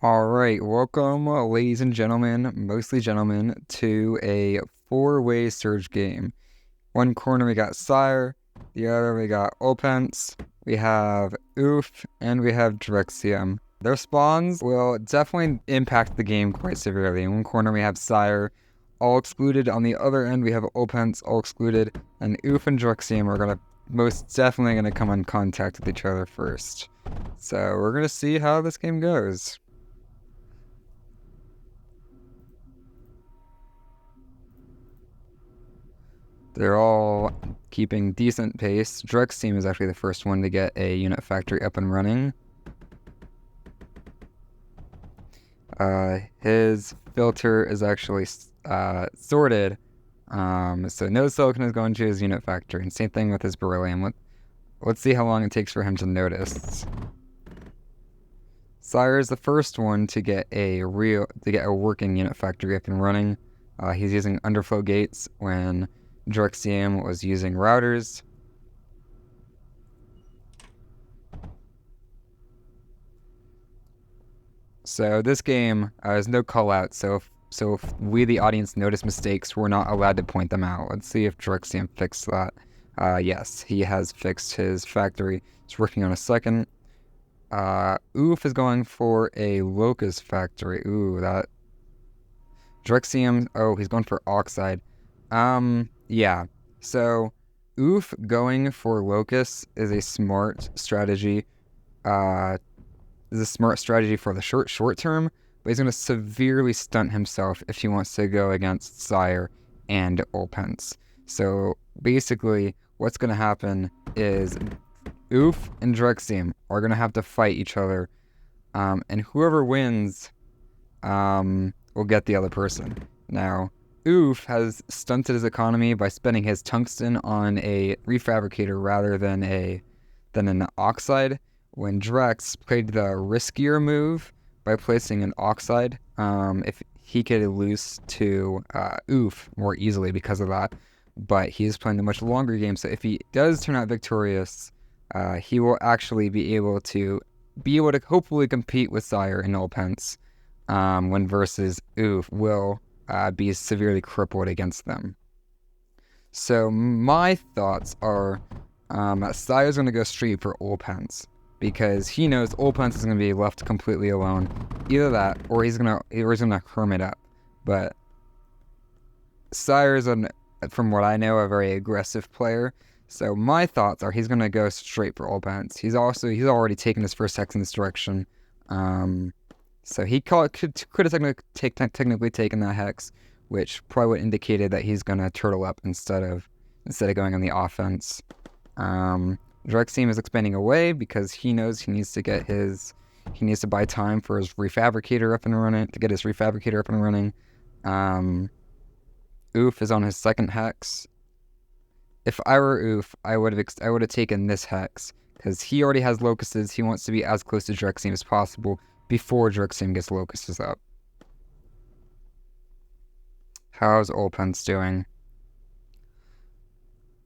Alright, welcome ladies and gentlemen, mostly gentlemen, to a four-way surge game. One corner we got Sire, the other we got Opens, we have Oof, and we have Drexium. Their spawns will definitely impact the game quite severely. In one corner we have Sire, all excluded. On the other end we have Opens, all excluded, and Oof and Drexium are most definitely gonna come in contact with each other first. So we're gonna see how this game goes. They're all keeping decent pace. Drexium is actually the first one to get a unit factory up and running. His filter is actually sorted, so no silicon is going to his unit factory, and same thing with his beryllium. Let's see how long it takes for him to notice. Sire is the first one to get a working unit factory up and running. He's using underflow gates when Drexium was using routers. So this game is no call out. So if we, the audience, notice mistakes, we're not allowed to point them out. Let's see if Drexium fixed that. Yes, he has fixed his factory. He's working on a second. Oof is going for a locust factory. Ooh, that. Drexium, oh, he's going for oxide. Yeah. So, Oof going for locust is a smart strategy. Is a smart strategy for the short term, but he's going to severely stunt himself if he wants to go against Sire and Opens. So basically, what's going to happen is Oof and Drexium are going to have to fight each other, and whoever wins will get the other person. Now, Oof has stunted his economy by spending his tungsten on a refabricator rather than an oxide, when Drex played the riskier move by placing an oxide. If he could lose to Oof more easily because of that, but he's playing a much longer game, so if he does turn out victorious, he will actually be able to hopefully compete with Sire and Opens, when versus Oof will be severely crippled against them. So my thoughts are Sire's going to go straight for Opens, because he knows Opens is going to be left completely alone. Either that, or he's going to hermit up. But Sire's, from what I know, a very aggressive player. So my thoughts are he's going to go straight for Opens. He's already taken his first hex in this direction. So he could have technically taken that hex, which probably would have indicated that he's going to turtle up instead of going on the offense. Drexium is expanding away because he knows he needs to buy time for his refabricator up and running, Oof is on his second hex. If I were Oof, I would have taken this hex, because he already has locusts. He wants to be as close to Drexium as possible before Drexium gets locusts up. How's Opens doing?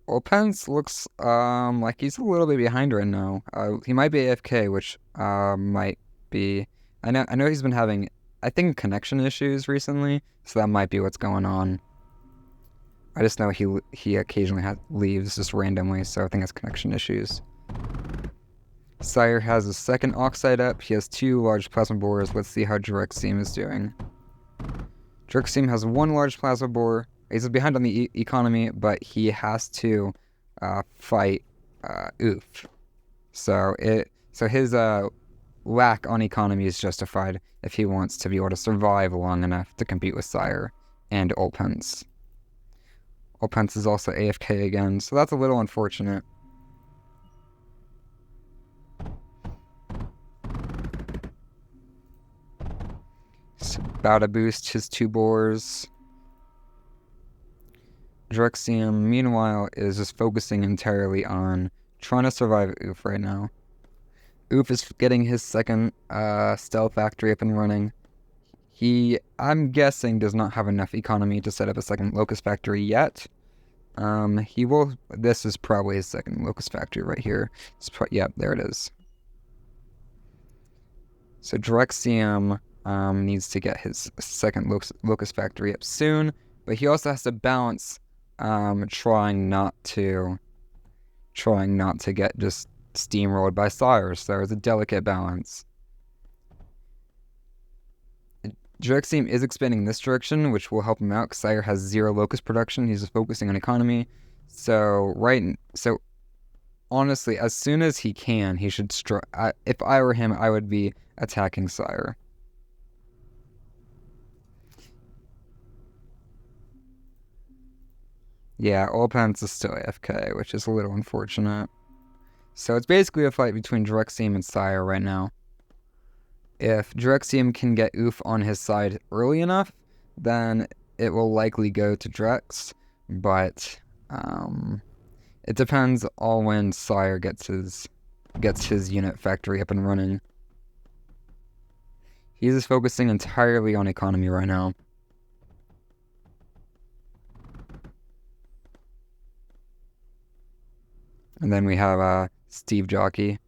Opens looks like he's a little bit behind right now. He might be AFK, which might be. I know he's been having, I think, connection issues recently, so that might be what's going on. I just know he occasionally leaves just randomly, so I think it's connection issues. Sire has a second oxide up. He has 2 large plasma bores. Let's see how Drexium is doing. Drexium has 1 large plasma bore. He's behind on the economy, but he has to fight Oof. So his lack on economy is justified if he wants to be able to survive long enough to compete with Sire and Opens. Opens is also AFK again, so that's a little unfortunate. He's about to boost his 2 bores. Drexium, meanwhile, is just focusing entirely on trying to survive Oof right now. Oof is getting his second stealth factory up and running. He, I'm guessing, does not have enough economy to set up a second locust factory yet. He will. This is probably his second locust factory right here. Yep, there it is. So Drexium needs to get his second locust factory up soon, but he also has to balance trying not to get just steamrolled by Sire. So it's a delicate balance. Drexium is expanding in this direction, which will help him out because Sire has 0 locust production. He's just focusing on economy. So honestly, as soon as he can, he should if I were him, I would be attacking Sire. Yeah, Olpens is still AFK, which is a little unfortunate. So it's basically a fight between Drexium and Sire right now. If Drexium can get Oof on his side early enough, then it will likely go to Drex, but it depends all when Sire gets his unit factory up and running. He's just focusing entirely on economy right now. And then we have Steve Jockey.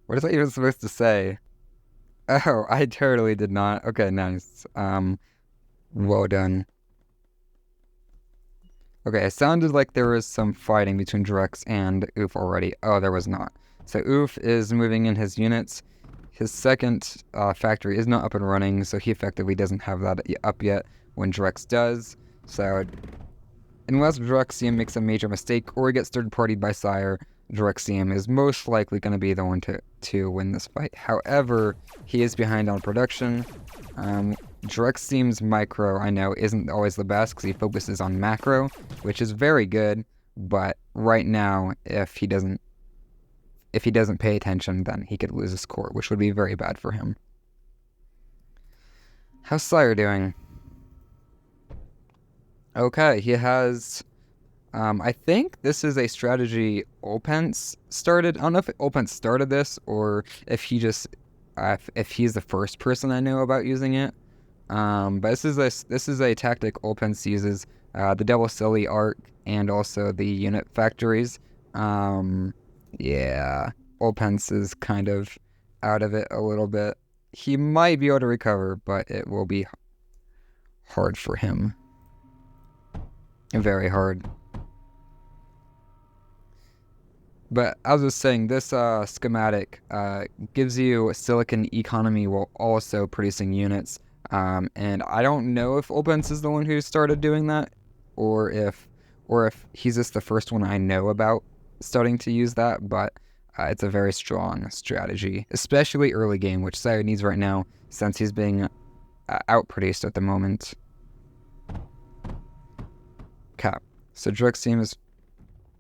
What is that even supposed to say? Oh, I totally did not. Okay, nice. Well done. Okay, it sounded like there was some fighting between Drex and Oof already. Oh, there was not. So Oof is moving in his units. His second factory is not up and running, so he effectively doesn't have that up yet when Drex does. So unless Drexium makes a major mistake or gets third-partied by Sire, Drexium is most likely going to be the one to win this fight. However, he is behind on production. Drexium's micro, I know, isn't always the best because he focuses on macro, which is very good, but right now, if he doesn't pay attention, then he could lose his core, which would be very bad for him. How's Sire doing? Okay, he has... I think this is a strategy Olpens started. I don't know if Olpens started this or if he just... if he's the first person I know about using it. But this is a tactic Olpens uses. The Devil Silly arc and also the unit factories. Yeah, Olpens is kind of out of it a little bit. He might be able to recover, but it will be hard for him. Very hard. But as I was saying, this schematic gives you silicon economy while also producing units. And I don't know if Olpens is the one who started doing that, or if he's just the first one I know about starting to use that. But it's a very strong strategy, especially early game, which Sire needs right now since he's being outproduced at the moment. Okay, so Drexium has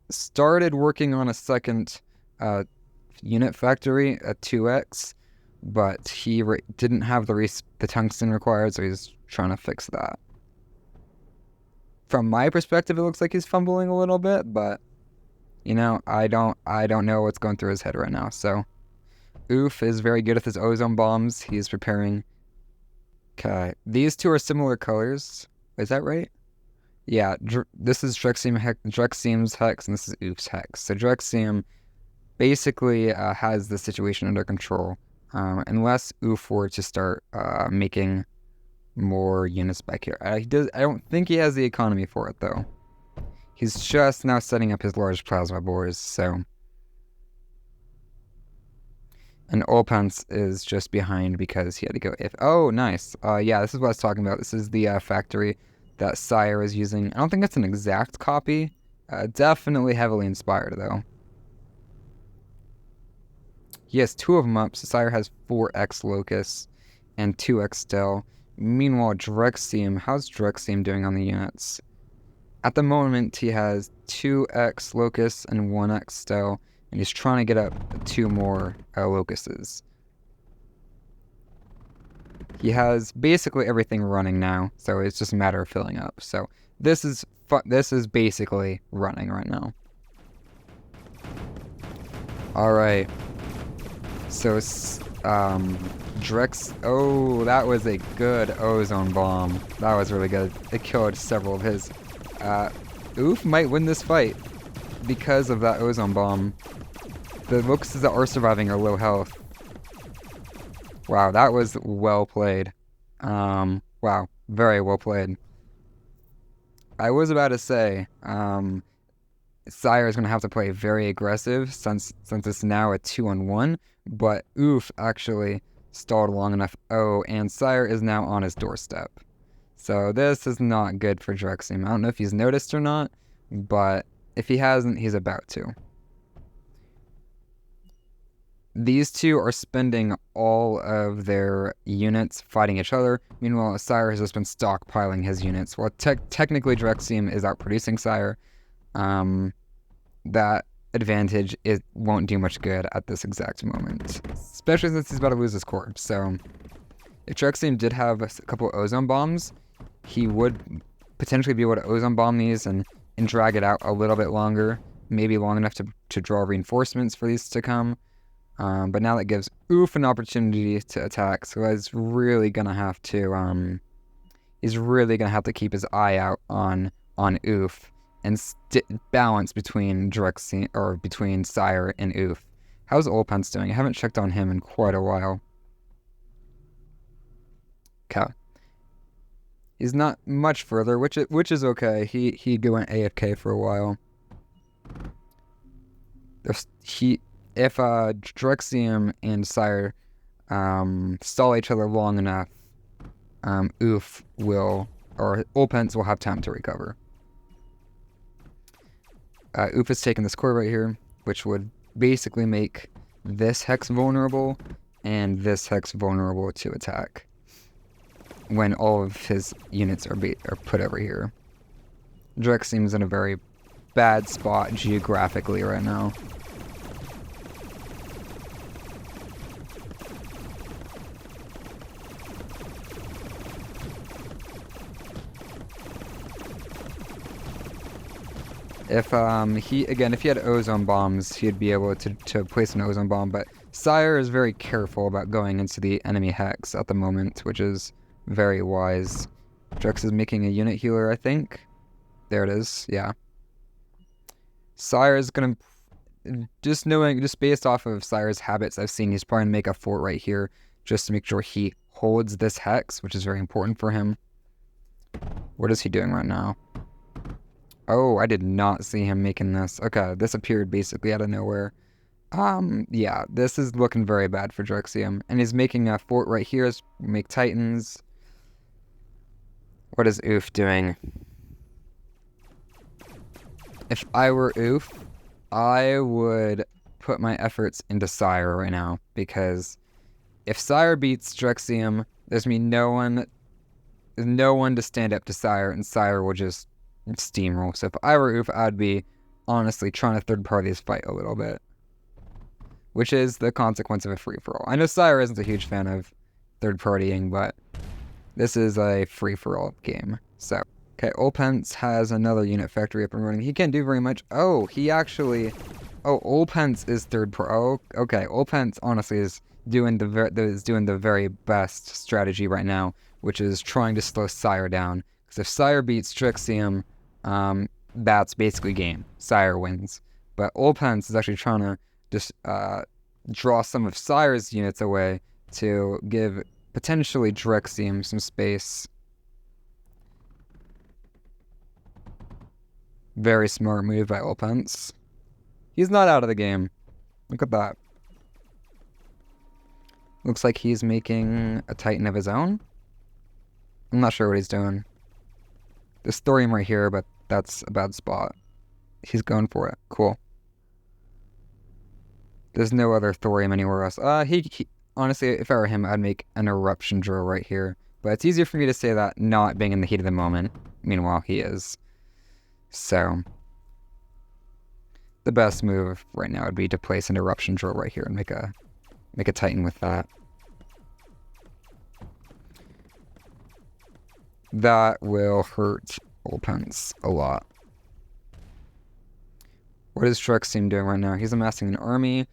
started working on a second unit factory, a 2x, but he didn't have the tungsten required, so he's trying to fix that. From my perspective, it looks like he's fumbling a little bit, but you know, I don't know what's going through his head right now. So Oof is very good with his ozone bombs. He's preparing. Okay, these two are similar colors. Is that right? Yeah, this is Drexium's hex, and this is Oof's hex. So Drexium basically has the situation under control, unless Oof were to start making more units back here. I don't think he has the economy for it, though. He's just now setting up his large plasma bores, so... And Olpens is just behind because he had to go if... Oh, nice. Yeah, this is what I was talking about. This is the factory that Sire is using. I don't think it's an exact copy. Definitely heavily inspired, though. He has 2 of them up, so Sire has 4x Locust and 2x Stel. Meanwhile, Drexium, how's Drexium doing on the units? At the moment, he has 2x Locust and 1x Stel, and he's trying to get up 2 more Locusts. He has basically everything running now, so it's just a matter of filling up. So this is basically running right now. All right. So Drex. Oh, that was a good ozone bomb. That was really good. It killed several of his. Oof might win this fight because of that ozone bomb. The Locusts that are surviving are low health. Wow, that was well played. Wow, very well played. I was about to say, Sire is going to have to play very aggressive since it's now a 2-on-1, but Oof actually stalled long enough. Oh, and Sire is now on his doorstep. So this is not good for Drexium. I don't know if he's noticed or not, but if he hasn't, he's about to. These two are spending all of their units fighting each other. Meanwhile, Sire has just been stockpiling his units. Well, technically Drexium is outproducing Sire. That advantage won't do much good at this exact moment, especially since he's about to lose his corpse. So if Drexium did have a couple ozone bombs, he would potentially be able to ozone bomb these and drag it out a little bit longer, maybe long enough to draw reinforcements for these to come. But now that gives Oof an opportunity to attack, so he's really gonna have to keep his eye out on Oof and balance between Drexium or between Sire and Oof. How's Olpence doing? I haven't checked on him in quite a while. Okay. He's not much further, which is okay. He went AFK for a while. If Drexium and Sire stall each other long enough, Oof will, or Olpence will have time to recover. Oof is taking this core right here, which would basically make this hex vulnerable and this hex vulnerable to attack when all of his units are put over here. Drexium's in a very bad spot geographically right now. If he had ozone bombs, he'd be able to place an ozone bomb, but Sire is very careful about going into the enemy hex at the moment, which is very wise. Drex is making a unit healer, I think. There it is, yeah. Sire is gonna, just based off of Sire's habits I've seen, he's probably gonna make a fort right here just to make sure he holds this hex, which is very important for him. What is he doing right now? Oh, I did not see him making this. Okay, this appeared basically out of nowhere. Yeah, this is looking very bad for Drexium. And he's making a fort right here, make Titans. What is Oof doing? If I were Oof, I would put my efforts into Sire right now, because if Sire beats Drexium, there's no one to stand up to Sire, and Sire will just steamroll. So if I were Oof, I'd be honestly trying to third-party this fight a little bit, which is the consequence of a free-for-all. I know Sire isn't a huge fan of third-partying, but this is a free-for-all game. So, okay, Olpence has another unit factory up and running. He can't do very much. Oh, Olpence is third-party. Oh, okay, Olpence honestly is doing the very best strategy right now, which is trying to slow Sire down. Because if Sire beats Drexium, that's basically game. Sire wins. But Olpence is actually trying to just draw some of Sire's units away to give potentially Drexium some space. Very smart move by Olpence. He's not out of the game. Look at that. Looks like he's making a Titan of his own. I'm not sure what he's doing. There's thorium right here, but that's a bad spot. He's going for it. Cool. There's no other thorium anywhere else. Honestly, if I were him, I'd make an eruption drill right here. But it's easier for me to say that not being in the heat of the moment. Meanwhile, he is. So, the best move right now would be to place an eruption drill right here and make a Titan with that. That will hurt Olpence a lot. What is Drexium doing right now? He's amassing an army.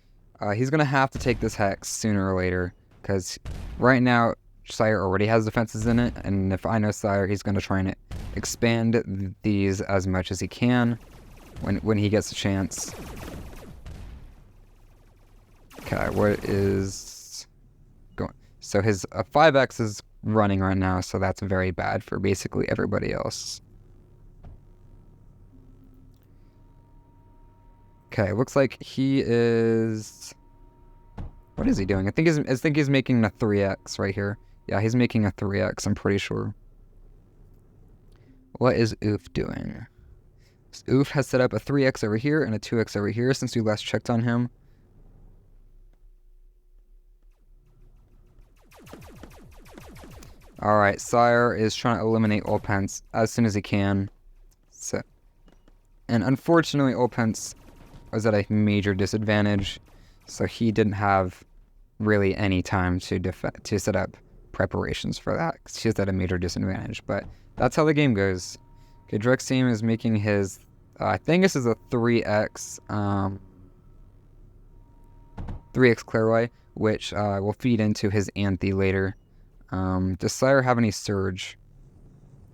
He's going to have to take this hex sooner or later, because right now Sire already has defenses in it, and if I know Sire, he's going to try and expand these as much as he can when he gets a chance. Okay, what is going? So his 5x is running right now, so that's very bad for basically everybody else. Okay, looks like he is... What is he doing? I think he's making a 3x right here. Yeah, he's making a 3x, I'm pretty sure. What is Oof doing? Oof has set up a 3x over here and a 2x over here since we last checked on him. Alright, Sire is trying to eliminate Ulpence as soon as he can. So, and unfortunately, Ulpence was at a major disadvantage, so he didn't have really any time to set up preparations for that. He's at a major disadvantage, but that's how the game goes. Okay, Drexium is making his, I think this is a 3x, 3x Clairvoy, which will feed into his Anthe later. Does Sire have any Surge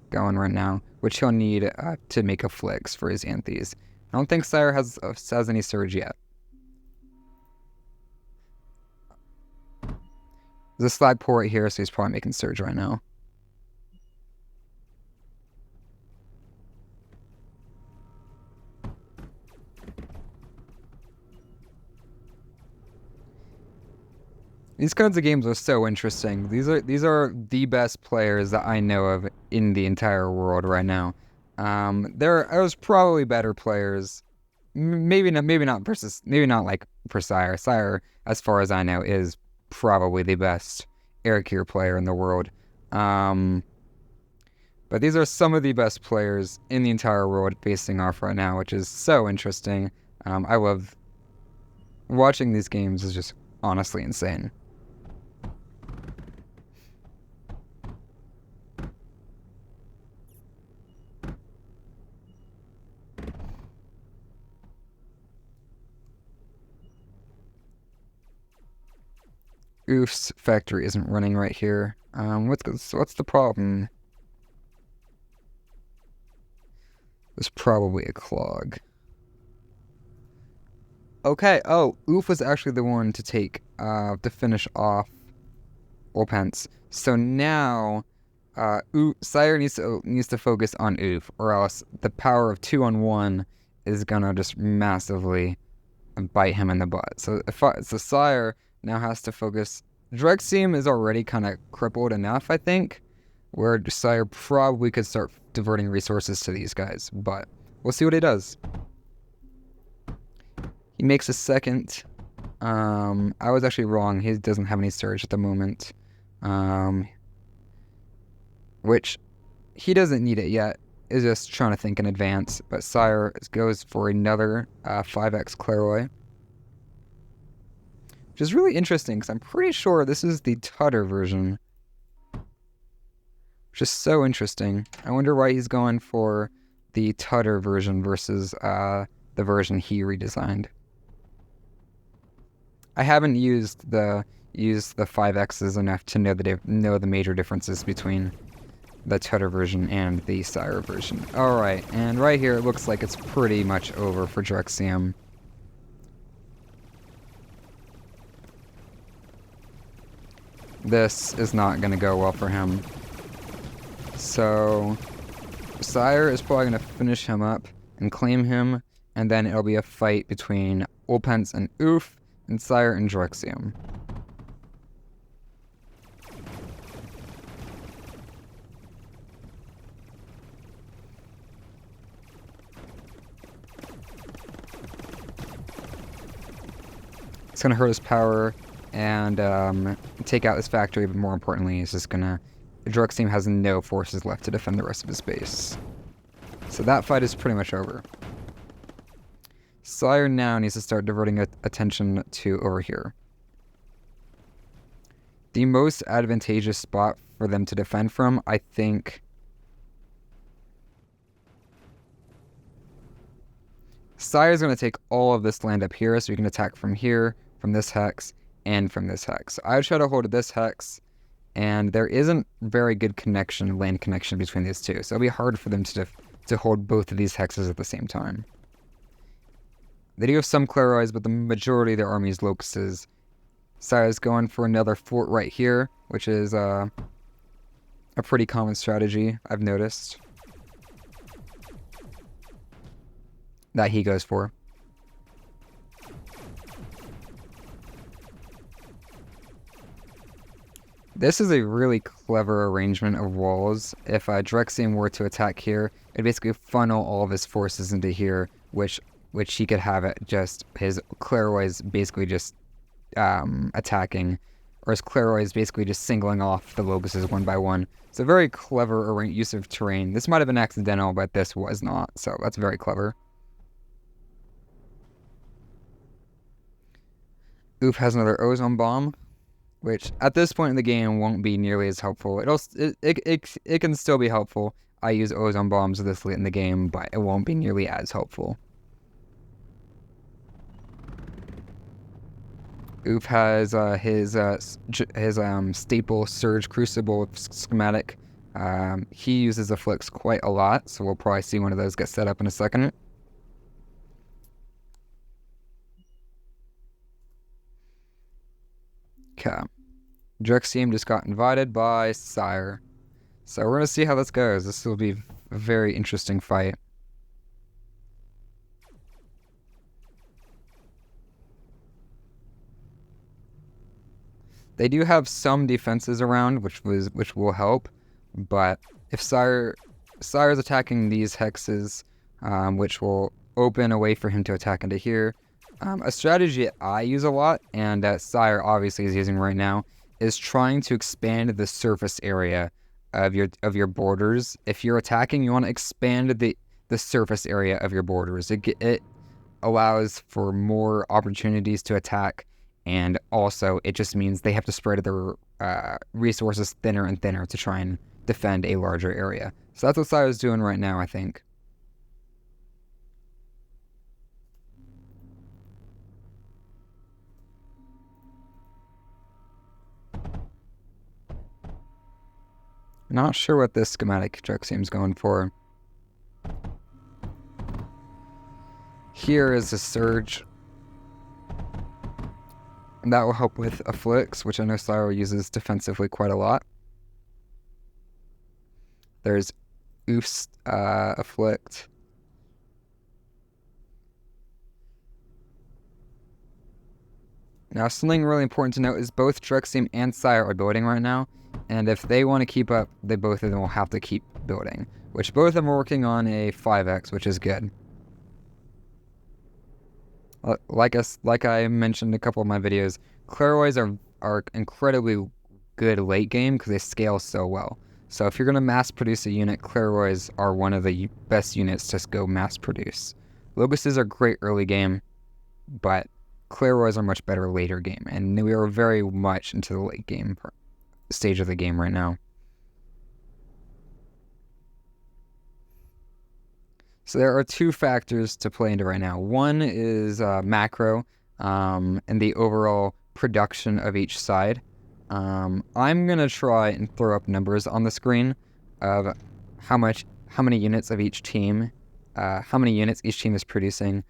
going right now, which he'll need to make a Flicks for his Anthes? I don't think Sire has any Surge yet. There's a Slag Pour right here, so he's probably making Surge right now. These kinds of games are so interesting. These are the best players that I know of in the entire world right now. There's probably better players. Maybe not like for Sire. Sire, as far as I know, is probably the best Erekir player in the world. But these are some of the best players in the entire world facing off right now, which is so interesting. I love watching these games. Is just honestly insane. Oof's factory isn't running right here. What's the problem? There's probably a clog. Okay, oh, Oof was actually the one to take, to finish off Ulpence. So now, Sire needs to focus on Oof, or else the power of 2-on-1 is gonna just massively bite him in the butt. So Sire now has to focus. Drexium is already kind of crippled enough, I think, where Sire probably could start diverting resources to these guys, but we'll see what he does. He makes a second. I was actually wrong. He doesn't have any Surge at the moment, which he doesn't need it yet. Is just trying to think in advance, but Sire goes for another 5x Clairvoy. Which is really interesting, because I'm pretty sure this is the Tutter version. Which is so interesting. I wonder why he's going for the Tutter version versus the version he redesigned. I haven't used the 5x's enough to know the major differences between the Tutter version and the Sire version. Alright, and right here it looks like it's pretty much over for Drexium. This is not going to go well for him. So, Sire is probably going to finish him up and claim him, and then it'll be a fight between Ulpence and Oof, and Sire and Drexium. It's going to hurt his power and take out his factory, but more importantly, it's just going to... Drexium has no forces left to defend the rest of his base. So that fight is pretty much over. Sire now needs to start diverting attention to over here. The most advantageous spot for them to defend from, I think... Sire's going to take all of this land up here, so you can attack from here, from this hex, and from this hex. So I would try to hold this hex, and there isn't very good land connection between these two, so it'll be hard for them to hold both of these hexes at the same time. They do have some Clairvoys, but the majority of their army is Locusts. Sire's going for another fort right here, which is a pretty common strategy I've noticed that he goes for. This is a really clever arrangement of walls. If Drexium were to attack here, it'd basically funnel all of his forces into here, which he could have it just his Claroy's basically just attacking, or his Claroy's basically just singling off the Locuses one by one. It's a very clever use of terrain. This might have been accidental, but this was not, so that's very clever. Oof has another ozone bomb, which at this point in the game won't be nearly as helpful. It can still be helpful. I use ozone bombs this late in the game, but it won't be nearly as helpful. Oof has his staple Surge Crucible schematic. He uses Afflicts quite a lot, so we'll probably see one of those get set up in a second. Okay. Drexium just got invited by Sire. So we're going to see how this goes. This will be a very interesting fight. They do have some defenses around, which will help, but if Sire's attacking these hexes, which will open a way for him to attack into here. A strategy I use a lot, and that Sire obviously is using right now, is trying to expand the surface area of your borders. If you're attacking, you want to expand the surface area of your borders. It allows for more opportunities to attack, and also it just means they have to spread their resources thinner and thinner to try and defend a larger area. So that's what Sire's doing right now, I think. Not sure what this schematic Drexium's going for. Here is a Surge. And that will help with Afflicts, which I know Sire uses defensively quite a lot. There's Oof's Afflict. Now, something really important to note is both Drexium and Sire are building right now, and if they want to keep up, both of them will have to keep building, which both of them are working on a 5x, which is good. Like I mentioned in a couple of my videos, Claroys are incredibly good late game because they scale so well. So if you're going to mass produce a unit, Claroys are one of the best units to go mass produce. Locuses are great early game, but Claroys are much better later game, and we are very much into the late game stage of the game right now. So there are two factors to play into right now. One is macro and the overall production of each side. I'm gonna try and throw up numbers on the screen of how many units of each team, how many units each team is producing.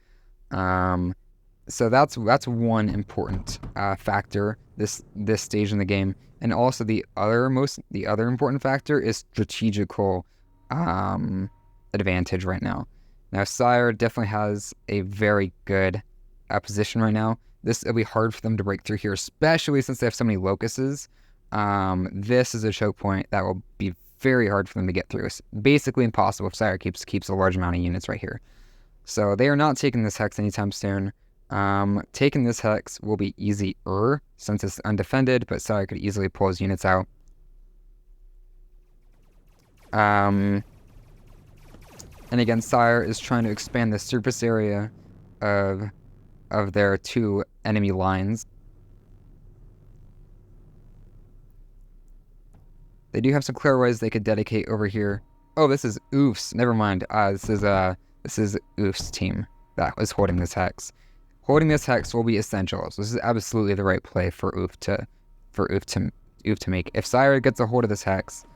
So that's one important factor this stage in the game, and also the other important factor is strategical advantage right now. Now Sire definitely has a very good position right now. It'll be hard for them to break through here, especially since they have so many locuses. This is a choke point that will be very hard for them to get through. It's basically impossible if Sire keeps a large amount of units right here. So they are not taking this hex anytime soon. Taking this hex will be easier since it's undefended, but Sire could easily pull his units out. And again, Sire is trying to expand the surface area of their two enemy lines. They do have some Claroys they could dedicate over here. Oh, this is Oof's. Never mind. This is Oof's team that was holding this hex. Holding this hex will be essential. So this is absolutely the right play for Oof to make. If Sire gets a hold of this hex,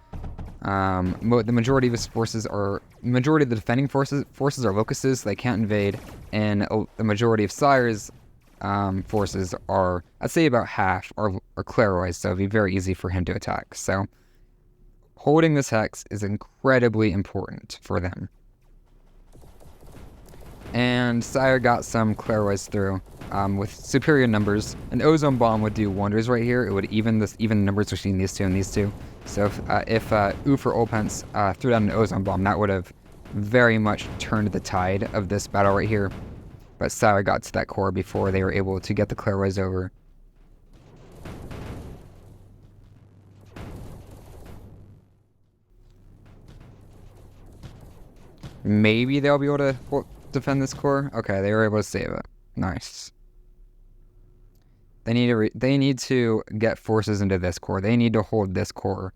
the majority of his forces are the defending forces are locuses, so they can't invade, and the majority of Sire's forces are, I'd say about half, are Claroids, so it'd be very easy for him to attack. So holding this hex is incredibly important for them. And Sire got some Claroids through with superior numbers. An Ozone Bomb would do wonders right here. It would even the numbers between these two and these two. So if Oof or Olpence threw down an Ozone Bomb, that would have very much turned the tide of this battle right here. But Sire got to that core before they were able to get the Claroids over. Maybe they'll be able to defend this core. Okay, they were able to save it. Nice. They need to get forces into this core. They need to hold this core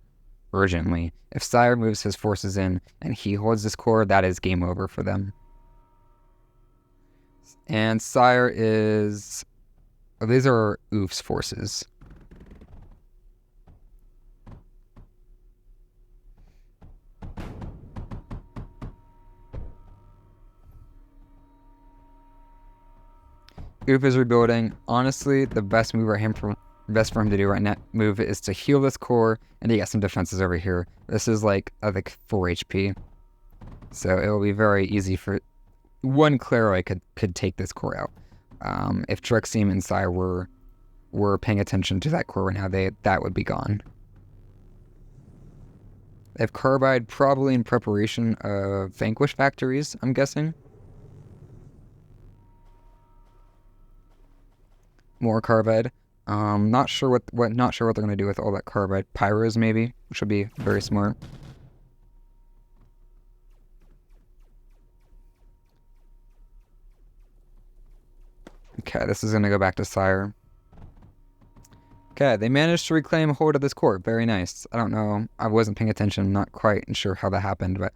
urgently. If Sire moves his forces in and he holds this core, that is game over for them. And Sire is... Oh, these are Oof's forces. Oof is rebuilding. Honestly, the best move for him to do right now is to heal this core and to get some defenses over here. This is like 4 HP. So it will be very easy for one Claroid could take this core out. If Drexium and Sire were paying attention to that core right now, that would be gone. They have Carbide probably in preparation of Vanquish factories, I'm guessing. More Carbide. Not sure what they're gonna do with all that Carbide. Pyros maybe, which would be very smart. Okay, this is gonna go back to Sire. Okay, they managed to reclaim hold of this core. Very nice. I don't know. I wasn't paying attention. Not quite sure how that happened, but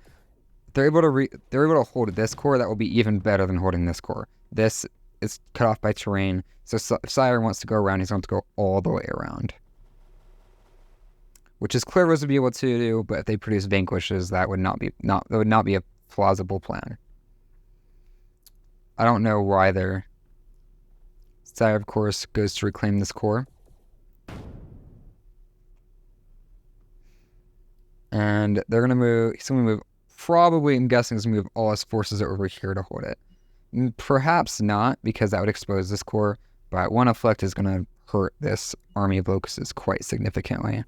they're able to hold this core. That will be even better than holding this core. This is cut off by terrain. So if Sire wants to go around, he's going to go all the way around. Which is Claroids would be able to do, but if they produce Vanquishes, that would not be a plausible plan. I don't know why they're... Sire, of course, goes to reclaim this core. And they're gonna move. He's gonna move. Probably, I'm guessing, he's gonna move all his forces over here to hold it. Perhaps not, because that would expose this core. But one Afflict is gonna hurt this army of locusts quite significantly.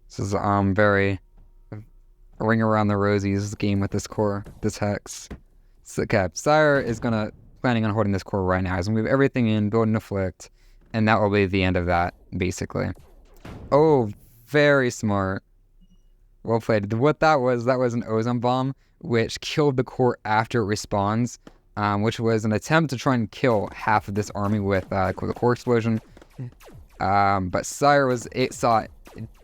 This is very ring around the rosies game with this core, this hex. So, okay, Sire is planning on holding this core right now. He's gonna move everything in, build an Afflict, and that will be the end of that, basically. Oh, very smart. Well played. What that was an Ozone Bomb, which killed the core after it respawns, which was an attempt to try and kill half of this army with a core explosion. But Sire saw it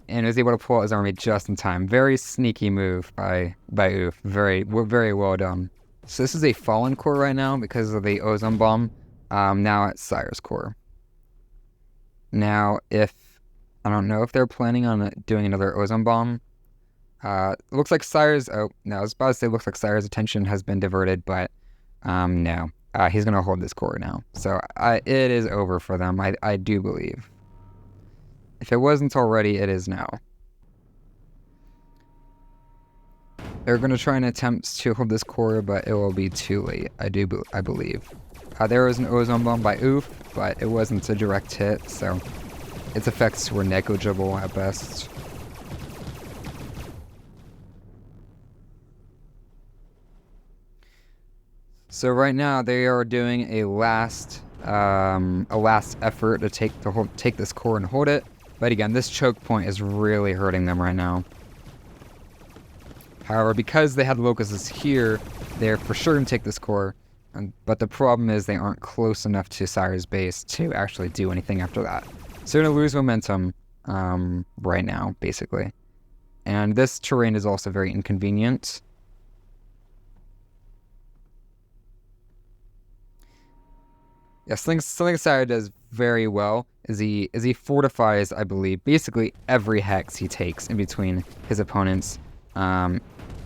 and was able to pull out his army just in time. Very sneaky move by Oof. Very well done. So this is a fallen core right now because of the Ozone Bomb. Now at Sire's core. Now, I don't know if they're planning on doing another Ozone Bomb. It looks like Sire's... Oh, no, I was about to say it looks like Sire's attention has been diverted, but no. He's going to hold this core now. So it is over for them, I do believe. If it wasn't already, it is now. They're going to try and attempt to hold this core, but it will be too late, I believe. There was an Ozone Bomb by Oof, but it wasn't a direct hit, so its effects were negligible at best. So right now they are doing a last effort to take this core and hold it. But again, this choke point is really hurting them right now. However, because they had locusts here, they're for sure going to take this core. But the problem is they aren't close enough to Sire's base to actually do anything after that. So they're going to lose momentum right now, basically. And this terrain is also very inconvenient. Yeah, something Sire does very well is he fortifies, I believe, basically every hex he takes in between his opponents and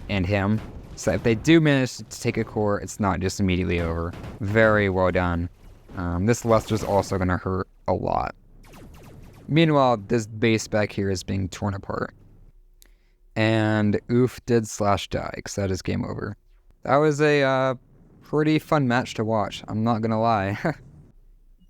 him. So if they do manage to take a core, it's not just immediately over. Very well done. This Luster's also going to hurt a lot. Meanwhile, this base back here is being torn apart. And oof did /die, because that is game over. That was a pretty fun match to watch, I'm not going to lie.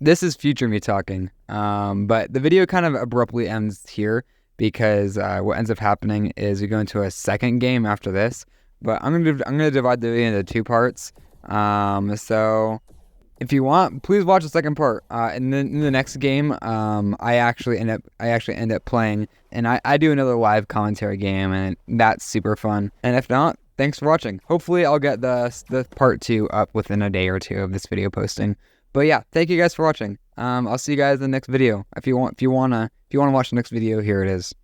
This is future me talking, but the video kind of abruptly ends here because what ends up happening is we go into a second game after this. But I'm gonna divide the video into 2 parts. So if you want, please watch the second part. And then in the next game, I actually end up playing, and I do another live commentary game, and that's super fun. And if not, thanks for watching. Hopefully, I'll get the part 2 up within a day or 2 of this video posting. But yeah, thank you guys for watching. I'll see you guys in the next video. If you wanna watch the next video, here it is.